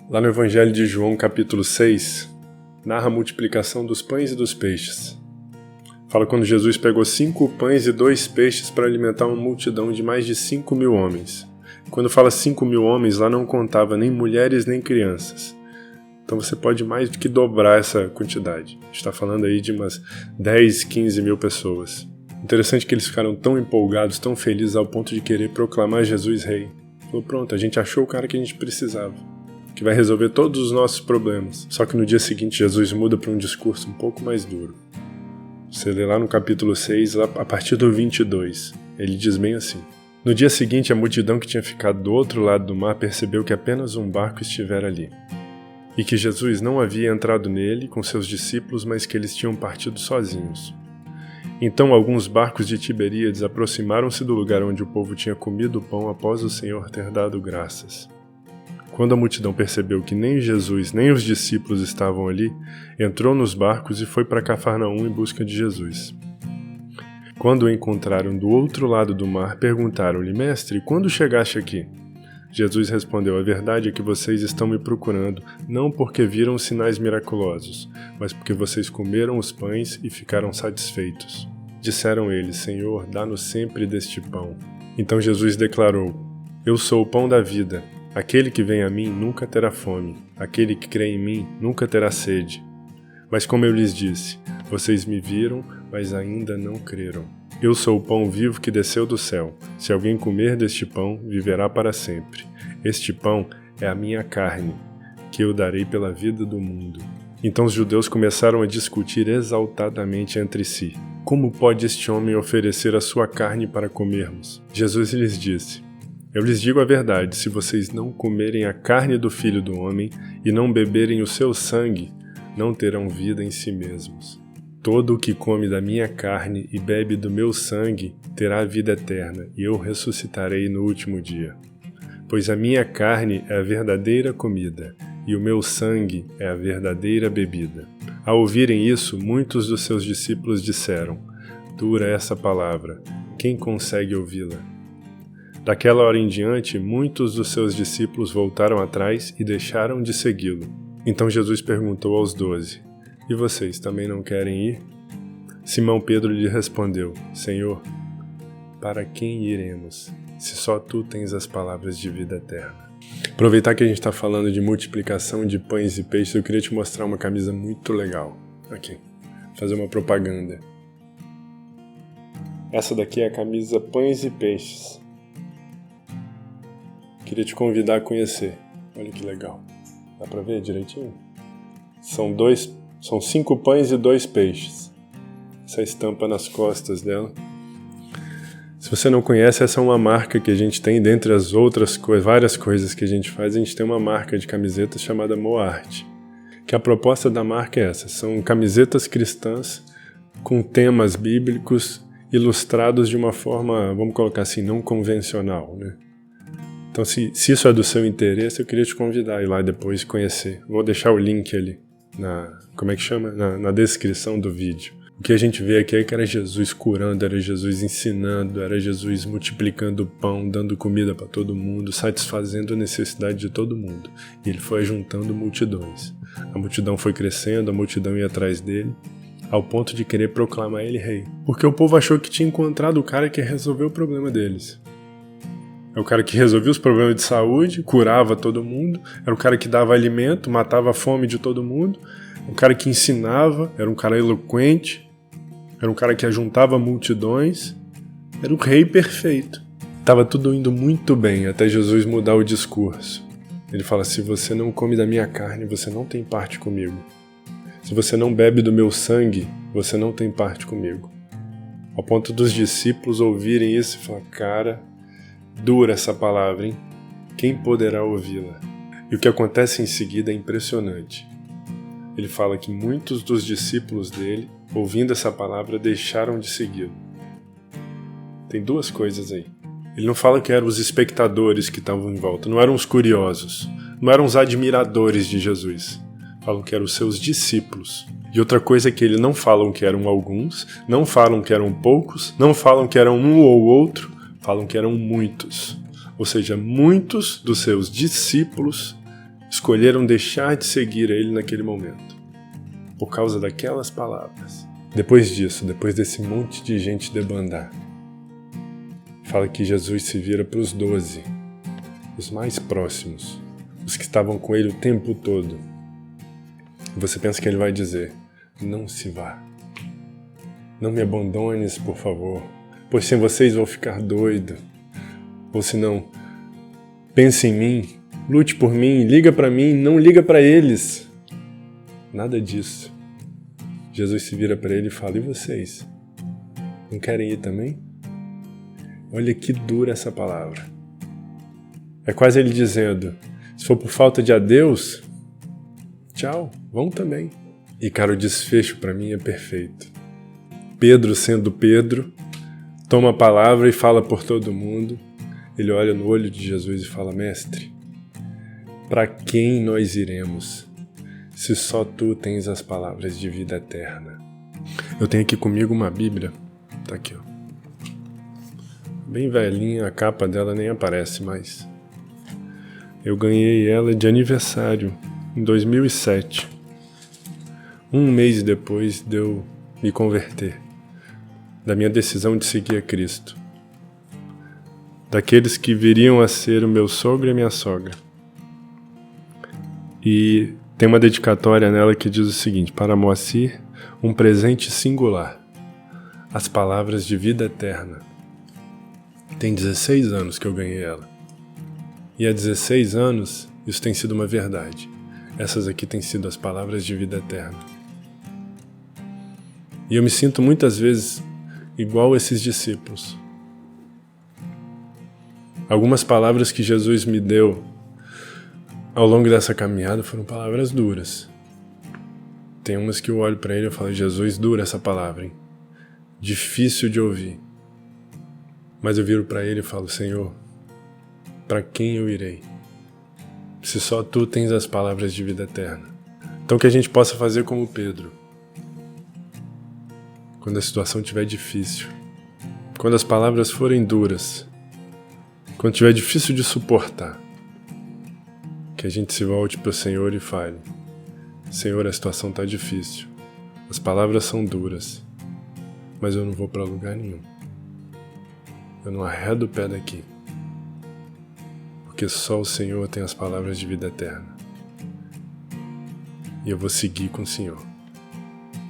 Lá no Evangelho de João, capítulo 6, narra a multiplicação dos pães e dos peixes. Fala quando Jesus pegou 5 pães e 2 peixes para alimentar uma multidão de mais de 5.000 homens. Quando fala 5.000 homens, lá não contava nem mulheres nem crianças. Então você pode mais do que dobrar essa quantidade. A gente está falando aí de umas 10, 15 mil pessoas. Interessante que eles ficaram tão empolgados, tão felizes ao ponto de querer proclamar Jesus rei. Falou, pronto, a gente achou o cara que a gente precisava, que vai resolver todos os nossos problemas. Só que no dia seguinte Jesus muda para um discurso um pouco mais duro. Você lê lá no capítulo 6, lá a partir do 22, ele diz bem assim: No dia seguinte a multidão que tinha ficado do outro lado do mar percebeu que apenas um barco estivera ali, e que Jesus não havia entrado nele com seus discípulos, mas que eles tinham partido sozinhos. Então alguns barcos de Tiberíades aproximaram-se do lugar onde o povo tinha comido o pão após o Senhor ter dado graças. Quando a multidão percebeu que nem Jesus nem os discípulos estavam ali, entrou nos barcos e foi para Cafarnaum em busca de Jesus. Quando o encontraram do outro lado do mar, perguntaram-lhe: Mestre, quando chegaste aqui? Jesus respondeu: A verdade é que vocês estão me procurando, não porque viram sinais miraculosos, mas porque vocês comeram os pães e ficaram satisfeitos. Disseram eles: Senhor, dá-nos sempre deste pão. Então Jesus declarou: Eu sou o pão da vida. Aquele que vem a mim nunca terá fome. Aquele que crê em mim nunca terá sede. Mas como eu lhes disse, vocês me viram, mas ainda não creram. Eu sou o pão vivo que desceu do céu. Se alguém comer deste pão, viverá para sempre. Este pão é a minha carne, que eu darei pela vida do mundo. Então os judeus começaram a discutir exaltadamente entre si: Como pode este homem oferecer a sua carne para comermos? Jesus lhes disse: Eu lhes digo a verdade, se vocês não comerem a carne do Filho do Homem e não beberem o seu sangue, não terão vida em si mesmos. Todo o que come da minha carne e bebe do meu sangue terá a vida eterna, e eu ressuscitarei no último dia. Pois a minha carne é a verdadeira comida, e o meu sangue é a verdadeira bebida. Ao ouvirem isso, muitos dos seus discípulos disseram: Dura essa palavra, quem consegue ouvi-la? Daquela hora em diante, muitos dos seus discípulos voltaram atrás e deixaram de segui-lo. Então Jesus perguntou aos 12, E vocês também não querem ir? Simão Pedro lhe respondeu: Senhor, para quem iremos, se só tu tens as palavras de vida eterna? Aproveitar que a gente está falando de multiplicação de pães e peixes, eu queria te mostrar uma camisa muito legal. Aqui, fazer uma propaganda. Essa daqui é a camisa Pães e Peixes. Queria te convidar a conhecer. Olha que legal. Dá pra ver direitinho? São 5 pães e 2 peixes. Essa estampa nas costas dela. Se você não conhece, essa é uma marca que a gente tem, dentre as outras várias coisas que a gente faz, a gente tem uma marca de camisetas chamada Moart. Que a proposta da marca é essa. São camisetas cristãs com temas bíblicos ilustrados de uma forma, vamos colocar assim, não convencional, né? Então, se isso é do seu interesse, eu queria te convidar a ir lá depois conhecer. Vou deixar o link ali na descrição do vídeo. O que a gente vê aqui é que era Jesus curando, era Jesus ensinando, era Jesus multiplicando o pão, dando comida para todo mundo, satisfazendo a necessidade de todo mundo. E ele foi juntando multidões. A multidão foi crescendo, a multidão ia atrás dele, ao ponto de querer proclamar ele rei. Porque o povo achou que tinha encontrado o cara que resolveu o problema deles. É o cara que resolvia os problemas de saúde, curava todo mundo, era o cara que dava alimento, matava a fome de todo mundo, era um cara que ensinava, era um cara eloquente, era um cara que ajuntava multidões, era o rei perfeito. Estava tudo indo muito bem até Jesus mudar o discurso. Ele fala: se você não come da minha carne, você não tem parte comigo. Se você não bebe do meu sangue, você não tem parte comigo. Ao ponto dos discípulos ouvirem isso e falar: cara, dura essa palavra, hein? Quem poderá ouvi-la? E o que acontece em seguida é impressionante. Ele fala que muitos dos discípulos dele, ouvindo essa palavra, deixaram de segui-lo. Tem 2 coisas aí. Ele não fala que eram os espectadores que estavam em volta, não eram os curiosos, não eram os admiradores de Jesus. Falam que eram os seus discípulos. E outra coisa é que eles não falam que eram alguns, não falam que eram poucos, não falam que eram um ou outro, falam que eram muitos. Ou seja, muitos dos seus discípulos escolheram deixar de seguir a ele naquele momento, por causa daquelas palavras. Depois disso, depois desse monte de gente debandar, fala que Jesus se vira para os 12, os mais próximos, os que estavam com ele o tempo todo. Você pensa que ele vai dizer: não se vá, não me abandones, por favor, pois sem vocês vou ficar doido. Ou se não, pense em mim, lute por mim, liga para mim, não liga para eles. Nada disso. Jesus se vira para ele e fala: e vocês? Não querem ir também? Olha que dura essa palavra. É quase ele dizendo: se for por falta de adeus, tchau, vão também. E cara, o desfecho para mim é perfeito. Pedro, sendo Pedro, toma a palavra e fala por todo mundo. Ele olha no olho de Jesus e fala: mestre, para quem nós iremos, se só tu tens as palavras de vida eterna? Eu tenho aqui comigo uma Bíblia, tá aqui, ó. Bem velhinha, a capa dela nem aparece mais. Eu ganhei ela de aniversário em 2007, um mês depois de eu me converter, da minha decisão de seguir a Cristo, daqueles que viriam a ser o meu sogro e a minha sogra. E tem uma dedicatória nela que diz o seguinte: para Moacir, um presente singular, as palavras de vida eterna. Tem 16 anos que eu ganhei ela. E há 16 anos isso tem sido uma verdade. Essas aqui têm sido as palavras de vida eterna. E eu me sinto muitas vezes igual esses discípulos. Algumas palavras que Jesus me deu ao longo dessa caminhada foram palavras duras. Tem umas que eu olho para ele e falo: Jesus, dura essa palavra, hein? Difícil de ouvir. Mas eu viro para ele e falo: Senhor, para quem eu irei? Se só tu tens as palavras de vida eterna. Então que a gente possa fazer como Pedro. Quando a situação estiver difícil, quando as palavras forem duras, quando estiver difícil de suportar, que a gente se volte para o Senhor e fale: Senhor, a situação está difícil, as palavras são duras, mas eu não vou para lugar nenhum. Eu não arredo o pé daqui, porque só o Senhor tem as palavras de vida eterna. E eu vou seguir com o Senhor.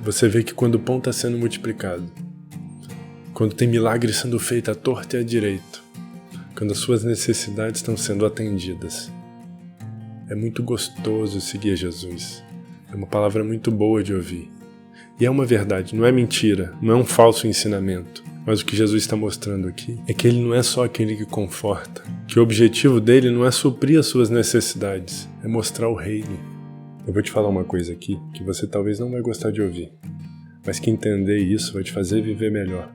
Você vê que quando o pão está sendo multiplicado, quando tem milagre sendo feito à torta e à direita, quando as suas necessidades estão sendo atendidas, é muito gostoso seguir Jesus. É uma palavra muito boa de ouvir. E é uma verdade, não é mentira, não é um falso ensinamento. Mas o que Jesus está mostrando aqui é que ele não é só aquele que conforta, que o objetivo dele não é suprir as suas necessidades, é mostrar o reino. Eu vou te falar uma coisa aqui que você talvez não vai gostar de ouvir, mas que entender isso vai te fazer viver melhor.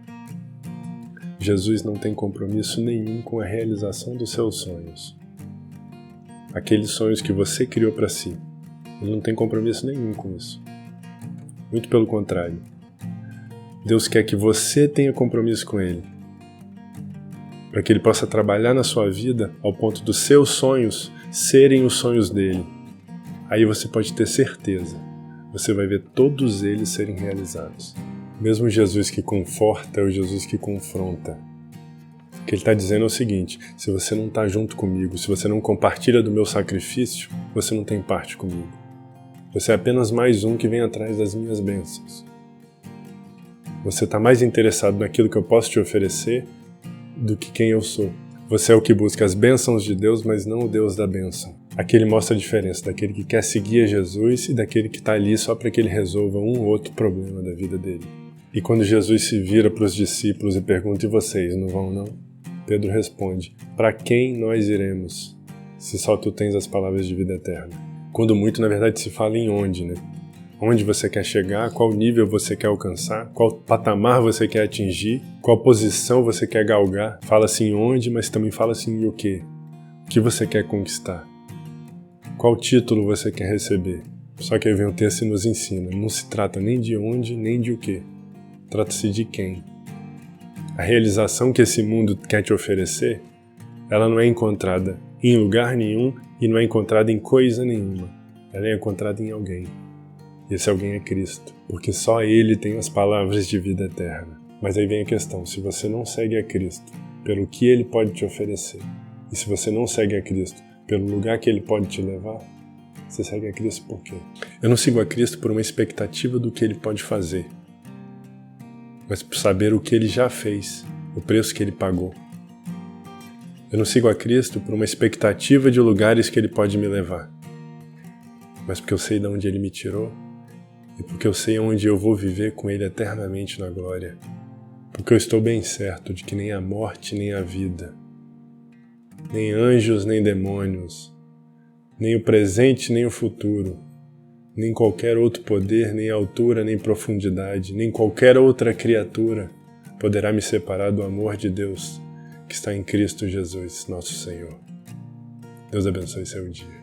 Jesus não tem compromisso nenhum com a realização dos seus sonhos. Aqueles sonhos que você criou para si, ele não tem compromisso nenhum com isso. Muito pelo contrário. Deus quer que você tenha compromisso com Ele, para que Ele possa trabalhar na sua vida ao ponto dos seus sonhos serem os sonhos dEle. Aí você pode ter certeza, você vai ver todos eles serem realizados. Mesmo Jesus que conforta é o Jesus que confronta. O que Ele está dizendo é o seguinte: se você não está junto comigo, se você não compartilha do meu sacrifício, você não tem parte comigo. Você é apenas mais um que vem atrás das minhas bênçãos. Você está mais interessado naquilo que eu posso te oferecer do que quem eu sou. Você é o que busca as bênçãos de Deus, mas não o Deus da bênção. Aqui ele mostra a diferença daquele que quer seguir a Jesus e daquele que está ali só para que ele resolva um ou outro problema da vida dele. E quando Jesus se vira para os discípulos e pergunta: e vocês, não vão não? Pedro responde: para quem nós iremos, se só tu tens as palavras de vida eterna? Quando muito, na verdade, se fala em onde, né? Onde você quer chegar, qual nível você quer alcançar, qual patamar você quer atingir, qual posição você quer galgar. Fala-se em onde, mas também fala-se em o quê? O que você quer conquistar? Qual título você quer receber? Só que aí vem o texto e nos ensina: não se trata nem de onde, nem de o quê. Trata-se de quem. A realização que esse mundo quer te oferecer, ela não é encontrada em lugar nenhum e não é encontrada em coisa nenhuma. Ela é encontrada em alguém. E esse alguém é Cristo, porque só Ele tem as palavras de vida eterna. Mas aí vem a questão, se você não segue a Cristo pelo que Ele pode te oferecer, e se você não segue a Cristo pelo lugar que Ele pode te levar, você segue a Cristo por quê? Eu não sigo a Cristo por uma expectativa do que Ele pode fazer, mas por saber o que Ele já fez, o preço que Ele pagou. Eu não sigo a Cristo por uma expectativa de lugares que Ele pode me levar, mas porque eu sei de onde Ele me tirou e porque eu sei onde eu vou viver com Ele eternamente na glória. Porque eu estou bem certo de que nem a morte nem a vida, nem anjos nem demônios, nem o presente nem o futuro, nem qualquer outro poder, nem altura, nem profundidade, nem qualquer outra criatura poderá me separar do amor de Deus que está em Cristo Jesus, nosso Senhor. Deus abençoe seu dia.